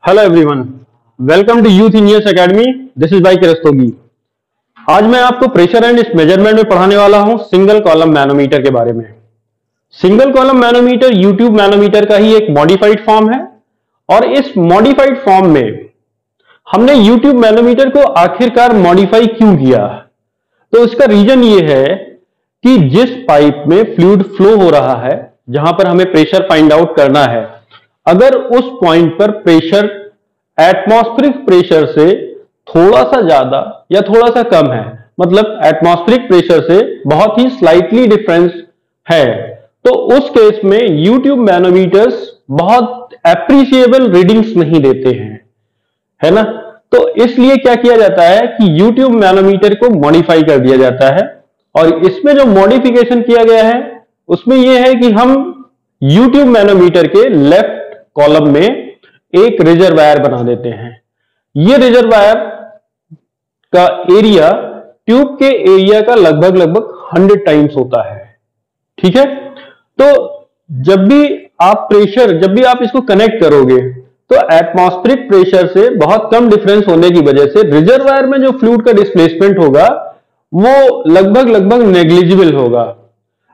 Hello everyone, welcome to youth engineers academy. This is भाई रस्तोगी। आज मैं आपको प्रेशर एंड मेजरमेंट में पढ़ाने वाला हूं सिंगल कॉलम मैनोमीटर के बारे में। Single column manometer U tube manometer का ही एक मॉडिफाइड फॉर्म है और इस मॉडिफाइड फॉर्म में हमने यूट्यूब मैनोमीटर को आखिरकार मॉडिफाई क्यों किया, तो इसका रीजन ये है कि जिस पाइप में फ्लूइड फ्लो हो रहा है, जहां पर हमें प्रेशर फाइंड आउट करना है, अगर उस पॉइंट पर प्रेशर एटमॉस्फेरिक प्रेशर से थोड़ा सा ज्यादा या थोड़ा सा कम है, मतलब एटमॉस्फेरिक प्रेशर से बहुत ही स्लाइटली डिफरेंस है, तो उस केस में यूट्यूब मैनोमीटर्स बहुत एप्रिशिएबल रीडिंग्स नहीं देते हैं, है ना। तो इसलिए क्या किया जाता है कि यूट्यूब मैनोमीटर को मॉडिफाई कर दिया जाता है और इसमें जो मॉडिफिकेशन किया गया है उसमें यह है कि हम यूट्यूब मैनोमीटर के लेफ्ट कॉलम में एक रिजर्वायर बना देते हैं। यह रिजर्वायर का एरिया ट्यूब के एरिया का लगभग 100 टाइम्स होता है, ठीक है। तो जब भी आप इसको कनेक्ट करोगे तो एटमॉस्फेरिक प्रेशर से बहुत कम डिफरेंस होने की वजह से रिजर्वायर में जो फ्लूइड का डिस्प्लेसमेंट होगा वो लगभग नेग्लिजिबल होगा।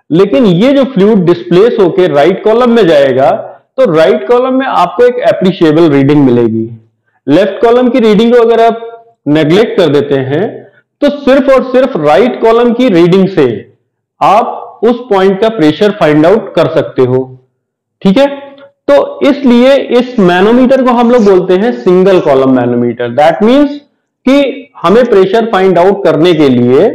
लेकिन ये जो फ्लूइड डिस्प्लेस होकर राइट कॉलम में जाएगा तो राइट कॉलम में आपको एक एप्रिशिएबल रीडिंग मिलेगी। लेफ्ट कॉलम की रीडिंग को अगर आप नेग्लेक्ट कर देते हैं तो सिर्फ और सिर्फ राइट कॉलम की रीडिंग से आप उस पॉइंट का प्रेशर फाइंड आउट कर सकते हो, ठीक है। तो इसलिए इस मैनोमीटर को हम लोग बोलते हैं single column manometer. That means कि हमें प्रेशर फाइंड आउट करने के लिए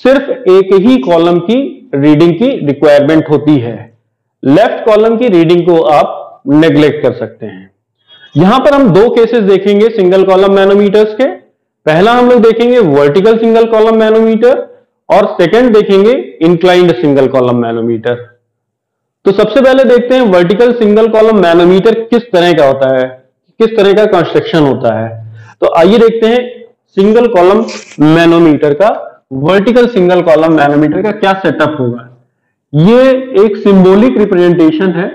सिर्फ एक ही कॉलम की रीडिंग की रिक्वायरमेंट होती है। लेफ्ट कॉलम की रीडिंग को आप नेग्लेक्ट कर सकते हैं। यहां पर हम दो केसेस देखेंगे सिंगल कॉलम मैनोमीटर्स के। पहला हम लोग देखेंगे वर्टिकल सिंगल कॉलम मैनोमीटर और सेकंड देखेंगे इंक्लाइंड सिंगल कॉलम मैनोमीटर। तो सबसे पहले देखते हैं वर्टिकल सिंगल कॉलम मैनोमीटर किस तरह का होता है, किस तरह का कंस्ट्रक्शन होता है। तो आइए देखते हैं सिंगल कॉलम मैनोमीटर का, वर्टिकल सिंगल कॉलम मैनोमीटर का क्या सेटअप होगा। ये एक सिंबॉलिक रिप्रेजेंटेशन है।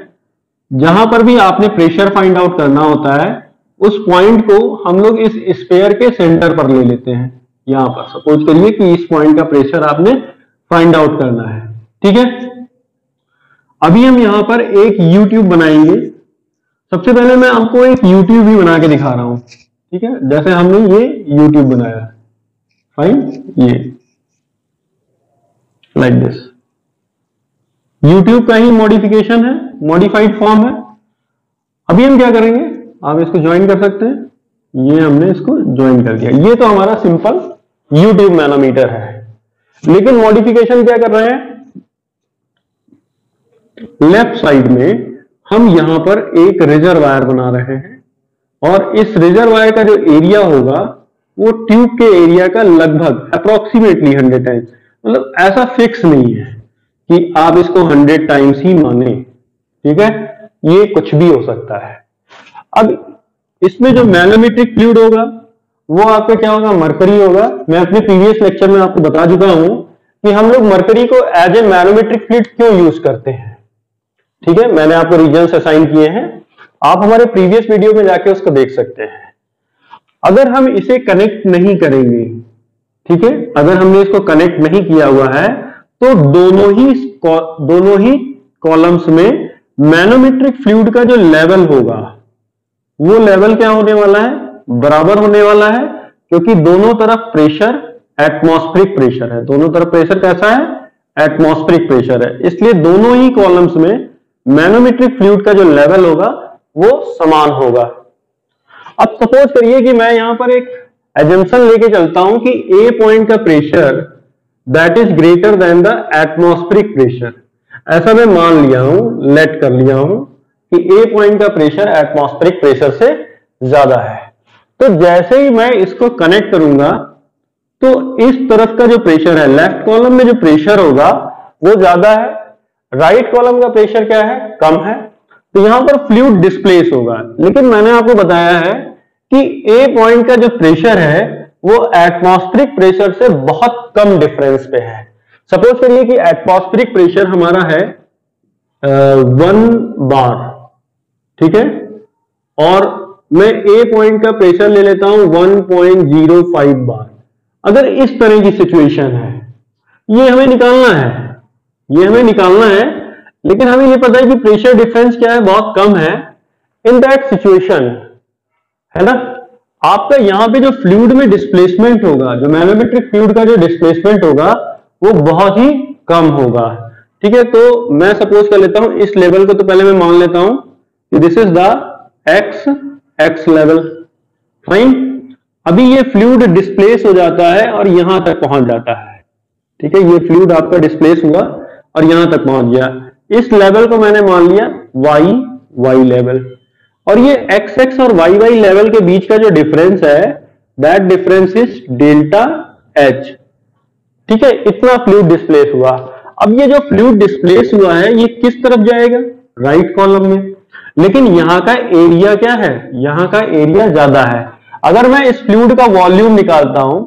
जहां पर भी आपने प्रेशर फाइंड आउट करना होता है उस पॉइंट को हम लोग इस स्फीयर के सेंटर पर ले लेते हैं। यहां पर सपोज करिए कि इस पॉइंट का प्रेशर आपने फाइंड आउट करना है, ठीक है। अभी हम यहां पर एक यू ट्यूब बनाएंगे। सबसे पहले मैं आपको एक यू ट्यूब भी बना के दिखा रहा हूं, ठीक है। जैसे हमने ये यू ट्यूब बनाया, फाइन, ये लाइक दिस यूट्यूब का ही मॉडिफिकेशन है, मॉडिफाइड फॉर्म है। अभी हम क्या करेंगे, आप इसको ज्वाइन कर सकते हैं। ये हमने इसको ज्वाइन कर दिया। ये तो हमारा सिंपल यूट्यूब मैनोमीटर है, लेकिन मॉडिफिकेशन क्या कर रहे हैं, लेफ्ट साइड में हम यहां पर एक रिजर्वायर बना रहे हैं और इस रिजर्वायर का जो एरिया होगा वो ट्यूब के एरिया का लगभग अप्रोक्सीमेटली 100 टाइम्स, मतलब ऐसा फिक्स नहीं है कि आप इसको 100 टाइम्स ही माने, ठीक है। ये कुछ भी हो सकता है। अब इसमें जो मैनोमेट्रिक फ्लूइड होगा वो आपका क्या होगा, मरकरी होगा। मैं अपने प्रीवियस लेक्चर में आपको बता चुका हूं कि हम लोग मरकरी को एज ए मैनोमेट्रिक फ्लूइड क्यों यूज करते हैं, ठीक है। मैंने आपको रीजन्स असाइन किए हैं, आप हमारे प्रीवियस वीडियो में जाके उसको देख सकते हैं। अगर हम इसे कनेक्ट नहीं करेंगे, ठीक है, अगर हमने इसको कनेक्ट नहीं किया हुआ है तो दोनों ही कॉलम्स में मैनोमेट्रिक फ्लूइड का जो लेवल होगा वो लेवल क्या होने वाला है, बराबर होने वाला है, क्योंकि दोनों तरफ प्रेशर एटमॉस्फेरिक प्रेशर है। दोनों तरफ प्रेशर कैसा है, एटमॉस्फेरिक प्रेशर है। इसलिए दोनों ही कॉलम्स में मैनोमेट्रिक फ्लूइड का जो लेवल होगा वो समान होगा। अब सपोज करिए कि मैं यहां पर एक एजम्पशन लेके चलता हूं कि ए पॉइंट का pressure that is greater than the atmospheric pressure. ऐसा मैं मान लिया हूं, लेट कर लिया हूं कि ए पॉइंट का प्रेशर एटमॉस्फेरिक प्रेशर से ज्यादा है। तो जैसे ही मैं इसको कनेक्ट करूंगा तो इस तरफ का जो प्रेशर है, लेफ्ट कॉलम में जो प्रेशर होगा वो ज्यादा है, राइट कॉलम का प्रेशर क्या है, कम है। तो यहां पर फ्लूइड डिस्प्लेस होगा। लेकिन मैंने आपको बताया है कि ए पॉइंट का जो प्रेशर है वो एटमॉस्फेरिक प्रेशर से बहुत कम डिफरेंस पे है। सपोज करिए कि एटमॉस्फेरिक प्रेशर हमारा है 1 बार, ठीक है, और मैं ए पॉइंट का प्रेशर ले लेता हूं 1.05 बार। अगर इस तरह की सिचुएशन है, ये हमें निकालना है, ये हमें निकालना है, लेकिन हमें ये पता है कि प्रेशर डिफरेंस क्या है, बहुत कम है। इन दैट सिचुएशन, है ना, आपका यहां पे जो फ्लूइड में डिस्प्लेसमेंट होगा, जो मैनोमेट्रिक फ्लूइड का जो डिस्प्लेसमेंट होगा वो बहुत ही कम होगा। ठीक है, तो मैं सपोज कर लेता हूं इस लेवल को, तो पहले मैं मान लेता हूं कि this is the x level. Fine, अभी ये फ्लूइड डिस्प्लेस हो जाता है और यहां तक पहुंच जाता है। ठीक है, ये फ्लूइड आपका डिस्प्लेस हुआ और यहां तक पहुंच गया। इस लेवल को मैंने मान लिया वाई लेवल, और ये एक्स एक्स और वाई वाई लेवल के बीच का जो डिफरेंस है, that difference is delta H. ठीक है, इतना फ्लूइड डिस्प्लेस हुआ। अब ये जो फ्लूइड डिस्प्लेस हुआ है ये किस तरफ जाएगा, राइट कॉलम में। लेकिन यहां का एरिया क्या है, यहां का एरिया ज्यादा है। अगर मैं इस फ्लूइड का वॉल्यूम निकालता हूं,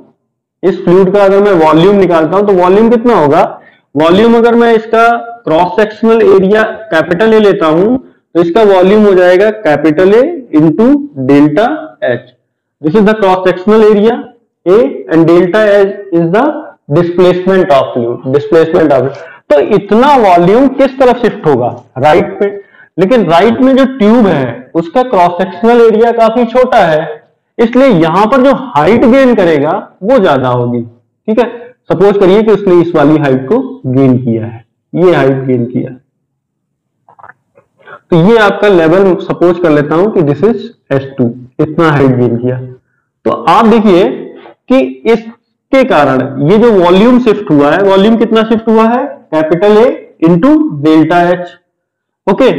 इस फ्लूइड का अगर मैं वॉल्यूम निकालता हूं तो वॉल्यूम कितना होगा, वॉल्यूम अगर मैं इसका cross sectional area capital A लेता हूं तो इसका वॉल्यूम हो जाएगा capital A into delta H. This is the cross sectional area A and delta H is the displacement of fluid, displacement of. तो इतना वॉल्यूम किस तरफ शिफ्ट होगा, राइट पे। लेकिन राइट में जो ट्यूब है उसका क्रॉस सेक्शनल एरिया काफी छोटा है, इसलिए यहां पर जो हाइट गेन करेगा वो ज्यादा होगी। ठीक है, सपोज करिए कि उसने इस वाली हाइट को गेन किया है, ये हाइट गेन किया, तो ये आपका लेवल सपोज कर लेता हूं कि दिस इज S2, इतना हाइट गेन किया। तो आप देखिए कि इसके कारण ये जो वॉल्यूम शिफ्ट हुआ है, वॉल्यूम कितना शिफ्ट हुआ है, capital A into delta H. Okay,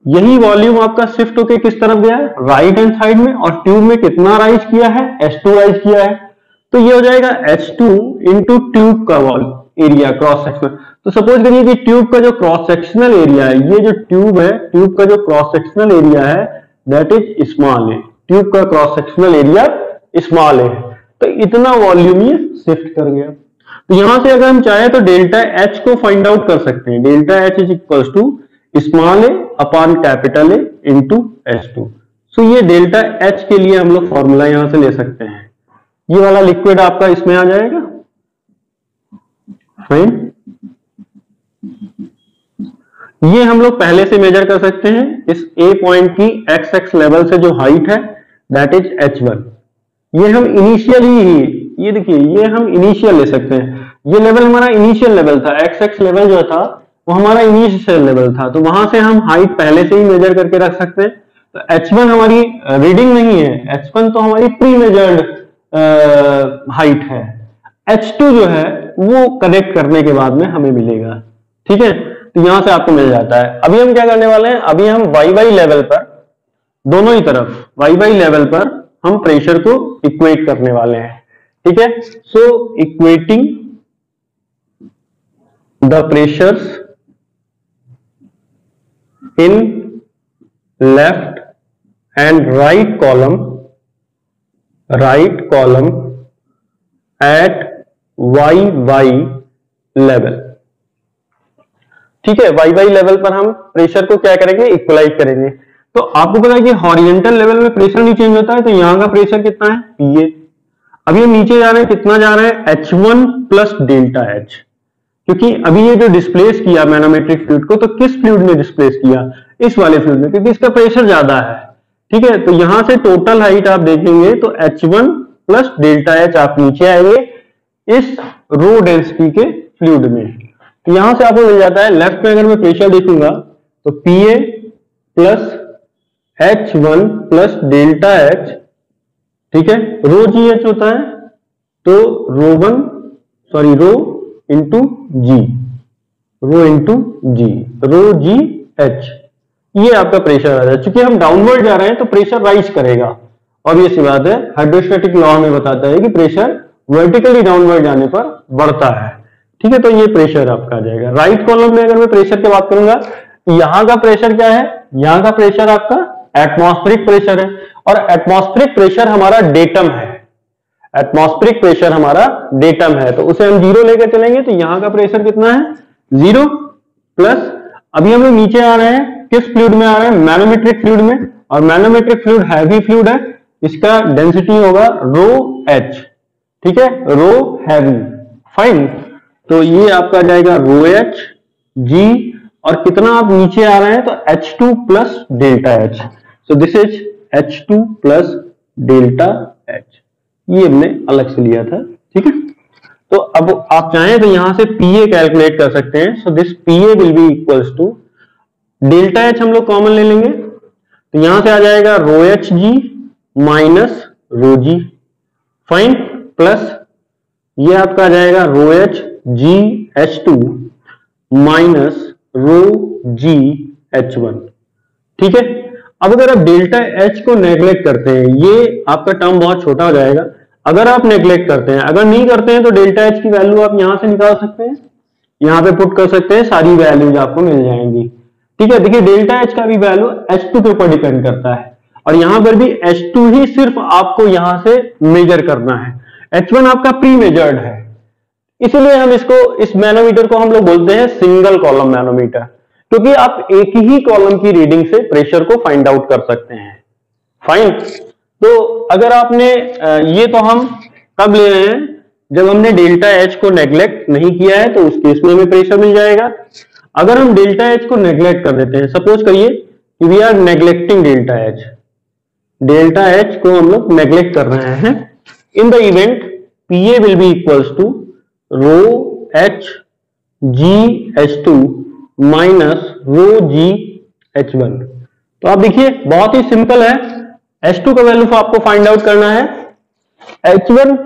यही वॉल्यूम आपका शिफ्ट होके किस तरफ गया है, राइट हैंड साइड में, और ट्यूब में कितना राइज किया है, S2 राइज किया है। तो ये हो जाएगा H2 इंटू ट्यूब का वॉल एरिया क्रॉस सेक्शनल। तो सपोज करिए कि ट्यूब का जो क्रॉस सेक्शनल एरिया है, ये जो ट्यूब है, ट्यूब का जो क्रॉस सेक्शनल एरिया है that is small A, tube का क्रॉस सेक्शनल एरिया स्मॉल ए, तो इतना वॉल्यूम ये शिफ्ट कर गया। तो यहां से अगर हम चाहे तो डेल्टा एच को फाइंड आउट कर सकते हैं। Delta H is equal to small a upon capital A into S2। So ये डेल्टा एच के लिए हम लोग फॉर्मूला यहां से ले सकते हैं। ये वाला लिक्विड आपका इसमें आ जाएगा। फाइन, ये हम लोग पहले से मेजर कर सकते हैं इस ए पॉइंट की एक्स एक्स लेवल से जो हाइट है दैट इज H1। ये हम इनिशियली ही, ये देखिए, ये हम इनिशियल ले सकते हैं। ये लेवल हमारा इनिशियल लेवल था, एक्स एक्स लेवल जो था वो हमारा इनिशियल लेवल था, तो वहां से हम हाइट पहले से ही मेजर करके रख सकते हैं। तो H1 हमारी रीडिंग नहीं है, H1 तो हमारी प्री मेजर्ड हाइट है। H2 जो है वो कनेक्ट करने के बाद में हमें मिलेगा। ठीक है, तो यहां से आपको मिल जाता है। अभी हम क्या करने वाले हैं, अभी हम वाई वाई लेवल पर, दोनों ही तरफ वाई वाई लेवल पर हम प्रेशर को इक्वेट करने वाले हैं। ठीक है, so equating the pressures in left and right column at YY level। ठीक है, YY लेवल पर हम प्रेशर को क्या करेंगे, इक्वलाइज करेंगे। तो आपको पता है कि हॉरिजॉन्टल लेवल में प्रेशर नहीं चेंज होता है, तो यहां का प्रेशर कितना है, PA। अभी हम नीचे जा रहे हैं, कितना जा रहा है, H1 प्लस डेल्टा एच, क्योंकि अभी ये जो डिस्प्लेस किया मैनोमेट्रिक फ्लूइड को, तो किस फ्लूइड में डिस्प्लेस किया, इस वाले फ्लूइड में, क्योंकि इसका प्रेशर ज्यादा है। ठीक है, तो यहां से टोटल हाइट आप देखेंगे तो H1 प्लस डेल्टा एच आप नीचे आएंगे इस रो डेंसिटी के फ्लूइड में। तो यहां से आपको मिल जाता है, लेफ्ट में अगर मैं प्रेशर देखूंगा तो PA plus H1 plus delta H, ठीक है, रो GH होता है, तो रो इंटू जी, रो जी एच, ये आपका प्रेशर आ रहा है। चूंकि हम डाउनवर्ड जा रहे हैं तो प्रेशर राइज करेगा, ऑब्वियस सी बात है। हाइड्रोस्टैटिक लॉ हमें बताता है कि प्रेशर वर्टिकली डाउनवर्ड जाने पर बढ़ता है। ठीक है, तो ये प्रेशर आपका आ जाएगा। राइट कॉलम में अगर मैं प्रेशर की बात करूंगा, यहां का प्रेशर क्या है, यहां का प्रेशर आपका एटमॉस्फेरिक प्रेशर है, और एटमॉस्फेरिक प्रेशर हमारा डेटम है। एटमॉस्फेरिक प्रेशर हमारा डेटम है, तो उसे हम 0 लेकर चलेंगे, तो यहां का प्रेशर कितना है, 0 प्लस, अभी हम लोग नीचे आ रहे हैं, किस फ्लूइड में आ रहे हैं, मैनोमेट्रिक फ्लूइड में, और मैनोमेट्रिक फ्लूइड हैवी फ्लूइड है, इसका डेंसिटी होगा रो एच, ठीक है, रो हैवी, फाइन। तो ये आपका जाएगा रो एच जी, और कितना आप नीचे आ रहे हैं तो H2 plus delta H, so this is H2 plus delta H, ये हमने अलग से लिया था, ठीक है। तो अब आप चाहें तो यहां से PA कैलकुलेट कर सकते हैं, so this PA will be equals to delta H, हम लोग कॉमन ले लेंगे, तो यहां से आ जाएगा रो एच जी माइनस रो जी, फाइन, प्लस ये आपका आ जाएगा रो H G H2 minus rho G H1, ठीक है। अब अगर आप डेल्टा एच को नेग्लेक्ट करते हैं, ये आपका टर्म बहुत छोटा हो जाएगा, अगर आप नेग्लेक्ट करते हैं, अगर नहीं करते हैं तो डेल्टा एच की वैल्यू आप यहां से निकाल सकते हैं, यहां पे पुट कर सकते हैं, सारी वैल्यूज आपको मिल जाएंगी, ठीक है। देखिए डेल्टा एच का भी वैल्यू H2 के ऊपर डिपेंड करता है, और यहां पर भी H2 ही सिर्फ आपको यहां से मेजर करना है, H1 आपका प्री मेजर्ड है, इसीलिए हम इसको, इस मैनोमीटर को हम लोग बोलते हैं सिंगल कॉलम मैनोमीटर, क्योंकि आप एक ही कॉलम की रीडिंग से प्रेशर को फाइंड आउट कर सकते हैं, फाइन। तो अगर आपने ये तो हम कब ले रहे हैं, जब हमने डेल्टा एच को नेग्लेक्ट नहीं किया है, तो उस केस में हमें प्रेशर मिल जाएगा। अगर हम डेल्टा एच को नेग्लेक्ट कर देते हैं, सपोज करिए कि we are neglecting delta H, delta H को हम लोग नेग्लेक्ट कर रहे हैं, in the event PA will be equals to rho H G H2 minus rho G H1। तो आप देखिए बहुत ही सिंपल है, H2 का वैल्यू आपको फाइंड आउट करना है, H1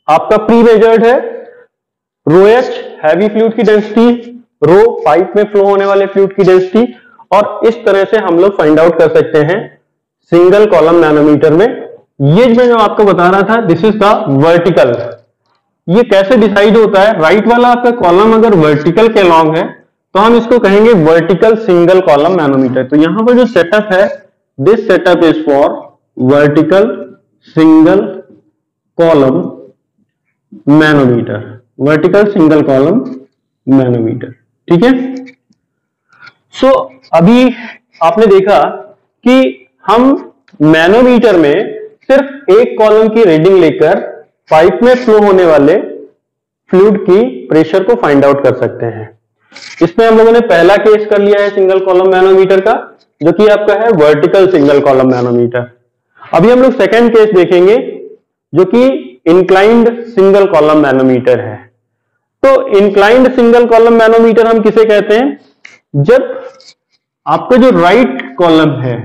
आपका प्री मेजर्ड है, रो एच हैवी फ्लूइड की डेंसिटी, रो पाइप में फ्लो होने वाले फ्लूइड की डेंसिटी, और इस तरह से हम लोग फाइंड आउट कर सकते हैं सिंगल कॉलम मैनोमीटर में। ये मैं जो आपको बता रहा था, दिस इज द वर्टिकल, ये कैसे डिसाइड होता है, राइट वाला आपका कॉलम अगर वर्टिकल के अलॉन्ग है तो हम इसको कहेंगे वर्टिकल सिंगल कॉलम मैनोमीटर। तो यहां पर जो सेटअप है, this setup is for vertical single column manometer, vertical single column manometer, ठीक है। सो अभी आपने देखा कि हम मैनोमीटर में सिर्फ एक कॉलम की रीडिंग लेकर पाइप में फ्लो होने वाले फ्लूइड की प्रेशर को फाइंड आउट कर सकते हैं। इसमें हम लोगों ने पहला केस कर लिया है सिंगल कॉलम मैनोमीटर का, जो कि आपका है वर्टिकल सिंगल कॉलम मैनोमीटर। अभी हम लोग सेकंड केस देखेंगे, जो कि इंक्लाइंड सिंगल कॉलम मैनोमीटर है। तो इंक्लाइंड सिंगल कॉलम मैनोमीटर हम किसे कहते हैं, जब आपका जो राइट कॉलम है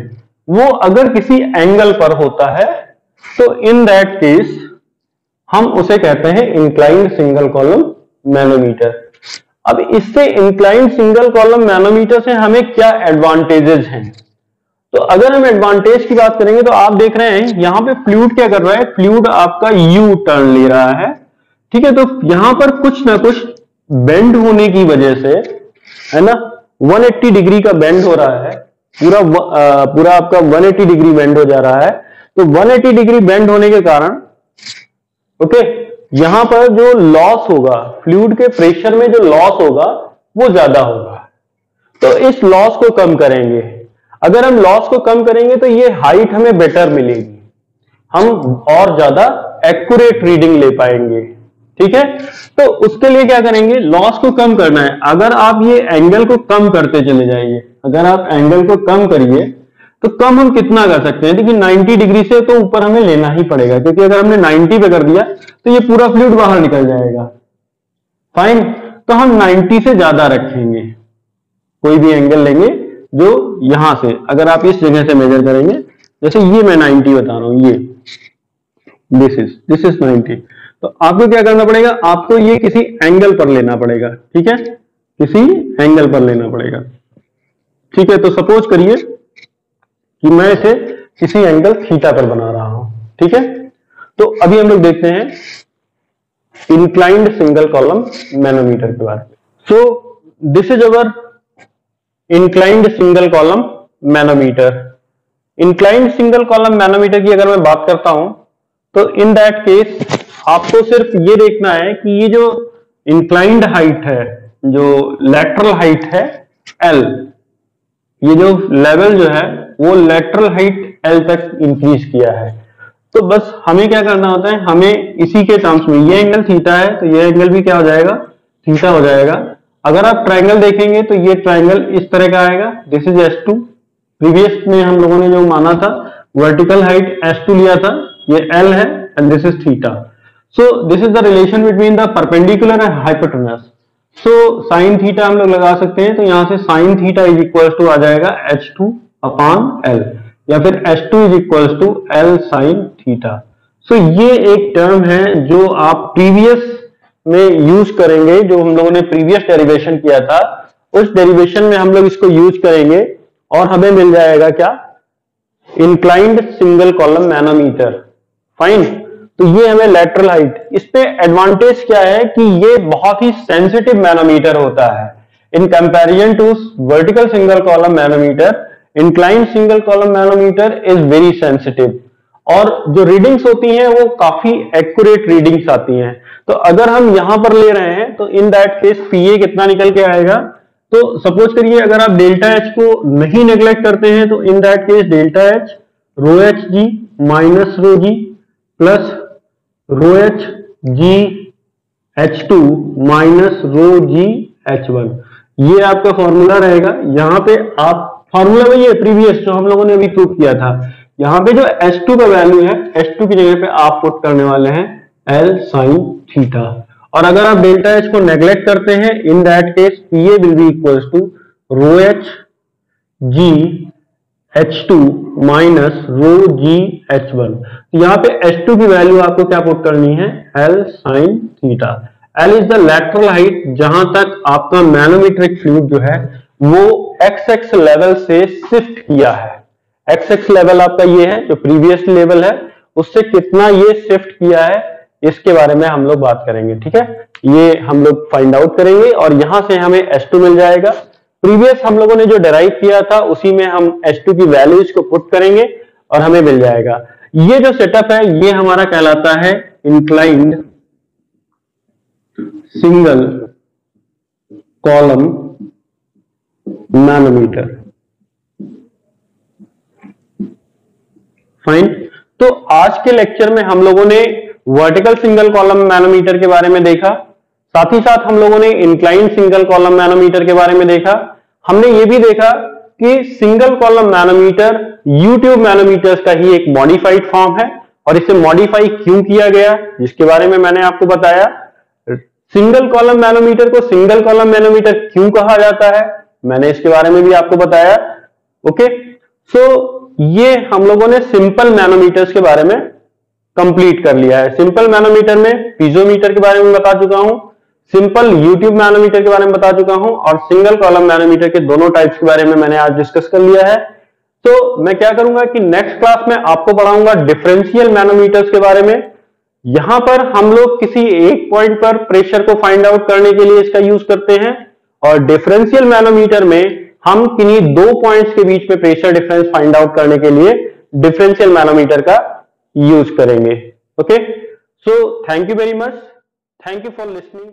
वो अगर किसी एंगल पर होता है, तो इन दैट केस हम उसे कहते हैं इंक्लाइंड सिंगल कॉलम मैनोमीटर। अब इससे इंक्लाइंड सिंगल कॉलम मैनोमीटर से हमें क्या एडवांटेजेस हैं, तो अगर हम एडवांटेज की बात करेंगे तो आप देख रहे हैं यहां पे फ्लूइड क्या कर रहा है, फ्लूइड आपका यू टर्न ले रहा है, ठीक है। तो यहां पर कुछ ना कुछ बेंड होने की वजह से, है ना, 180 डिग्री का बेंड हो रहा है, पूरा आपका 180 डिग्री बेंड हो जा रहा है। तो 180 डिग्री बेंड होने के कारण ओके, यहां पर जो लॉस होगा, फ्लूइड के प्रेशर में जो लॉस होगा वो ज्यादा होगा। तो इस लॉस को कम करेंगे, अगर हम लॉस को कम करेंगे तो ये हाइट हमें बेटर मिलेगी, हम और ज्यादा एक्यूरेट रीडिंग ले पाएंगे, ठीक है। तो उसके लिए क्या करेंगे, लॉस को कम करना है। अगर आप ये एंगल को कम करते चले जाइए, अगर आप एंगल को कम करिए तो कम हम कितना कर सकते हैं, देखिए 90 डिग्री से तो ऊपर हमें लेना ही पड़ेगा, क्योंकि अगर हमने 90 पे कर दिया तो ये पूरा फ्लूइड बाहर निकल जाएगा, फाइन। तो हम 90 से ज्यादा रखेंगे, कोई भी एंगल लेंगे जो यहां से, अगर आप इस जगह से मेजर करेंगे, जैसे ये मैं 90 बता रहा हूं, ये दिस इज 90, तो आपको क्या करना पड़ेगा, आपको ये किसी एंगल पर लेना पड़ेगा, ठीक है, किसी एंगल पर लेना पड़ेगा, ठीक है। तो सपोज करिए कि मैं इसे किसी एंगल थीटा पर बना रहा हूं, ठीक है। तो अभी हम लोग देखते हैं इंक्लाइंड सिंगल कॉलम मैनोमीटर के बारे में। सो this is our inclined single column manometer. Inclined single column manometer की अगर मैं बात करता हूं, तो इन दैट केस आपको सिर्फ ये देखना है कि ये जो इंक्लाइंड हाइट है, जो लैटरल हाइट है L, ये जो लेवल जो है वो लेटरल हाइट एल तक इंक्रीज किया है। तो बस हमें क्या करना होता है, हमें इसी के टर्म्स में, ये एंगल थीटा है तो ये एंगल भी क्या हो जाएगा, थीटा हो जाएगा। अगर आप ट्रायंगल देखेंगे तो ये ट्रायंगल इस तरह का आएगा, दिस इज S2। प्रीवियस में हम लोगों ने जो माना था वर्टिकल हाइट S2 लिया था, ये L है and this is theta. So this is the relation between the perpendicular and hypotenuse. So sine theta हम लोग लगा सकते हैं, तो यहां से sine theta is equal to आ जाएगा H2 अपॉन L, या फिर H2 is equal to L sine theta. So ये एक टर्म है जो आप प्रीवियस में यूज करेंगे, जो हम लोगों ने प्रीवियस डेरिवेशन किया था उस डेरिवेशन में हम लोग इसको यूज करेंगे और हमें मिल जाएगा क्या, inclined single column manometer. Fine. तो ये हमें लेटरल हाइट, इस पे एडवांटेज क्या है कि ये बहुत ही सेंसिटिव मैनोमीटर होता है in comparison to vertical single column manometer. Inclined single column manometer is very sensitive और जो रीडिंग्स होती हैं वो काफी एक्यूरेट रीडिंग्स आती हैं। तो अगर हम यहां पर ले रहे हैं तो इन दैट केस पीए कितना निकल के आएगा, तो सपोज करिए अगर आप डेल्टा एच को नहीं नेग्लेक्ट करते हैं तो in that case delta H rho H G minus rho G plus rho H G H2 minus rho G H1, ये आपका फॉर्मूला रहेगा। यहां पे आप फॉर्मूला वही है प्रीवियस जो हम लोगों ने अभी प्रूव किया था। यहां पे जो H2 का वैल्यू है, H2 की जगह पे आप पुट करने वाले हैं L sin थीटा। और अगर आप डेल्टा H को नेग्लेक्ट करते हैं in that case PA will be equals to rho H G H2 minus rho G H1। यहां पे H2 की वैल्यू आपको क्या पुट करनी है, L sin theta. L is the lateral height जहां तक आपका मैनोमेट्रिक फ्लूइड जो है वो XX लेवल से शिफ्ट किया है। XX लेवल आपका ये है जो प्रीवियस लेवल है, उससे कितना ये शिफ्ट किया है इसके बारे में हम लोग बात करेंगे। ठीक है, ये हम लोग फाइंड आउट करेंगे और यहां से हमें H2 मिल जाएगा। प्रीवियस हम लोगों ने जो डिराइव किया था उसी में हम H2 की वैल्यूज को पुट करेंगे और हमें मिल जाएगा। ये जो सेटअप है ये हमारा कहलाता है inclined single column manometer. Fine. तो आज के लेक्चर में हम लोगों ने वर्टिकल सिंगल कॉलम मैनोमीटर के बारे में देखा, साथ ही साथ हम लोगों ने इंक्लाइंड सिंगल कॉलम मैनोमीटर के बारे में देखा। हमने ये भी देखा कि single column manometer YouTube manometers का ही एक मॉडिफाइड फॉर्म है और इसे मॉडिफाई क्यों किया गया जिसके बारे में मैंने आपको बताया। सिंगल कॉलम मैनोमीटर को सिंगल कॉलम मैनोमीटर क्यों कहा जाता है मैंने इसके बारे में भी आपको बताया। ओके, सो ये हम लोगों ने सिंपल मैनोमीटर्स के बारे में कंप्लीट कर लिया है। सिंपल मैनोमीटर में पीजोमीटर के बारे में बता चुका हूं, सिंपल यूट्यूब मैनोमीटर के बारे में बता चुका हूं और सिंगल कॉलम मैनोमीटर के दोनों टाइप्स के बारे में मैंने आज डिस्कस कर लिया है। तो मैं क्या करूंगा कि नेक्स्ट क्लास में आपको पढ़ाऊंगा डिफरेंशियल मैनोमीटर्स के बारे में। यहां पर हम लोग किसी एक पॉइंट पर प्रेशर को फाइंड आउट करने के लिए इसका यूज करते हैं और डिफरेंशियल मैनोमीटर में हम किन्हीं दो पॉइंट्स के बीच में प्रेशर डिफरेंस फाइंड आउट करने के लिए डिफरेंशियल मैनोमीटर का यूज करेंगे। Okay, so thank you very much, thank you for listening.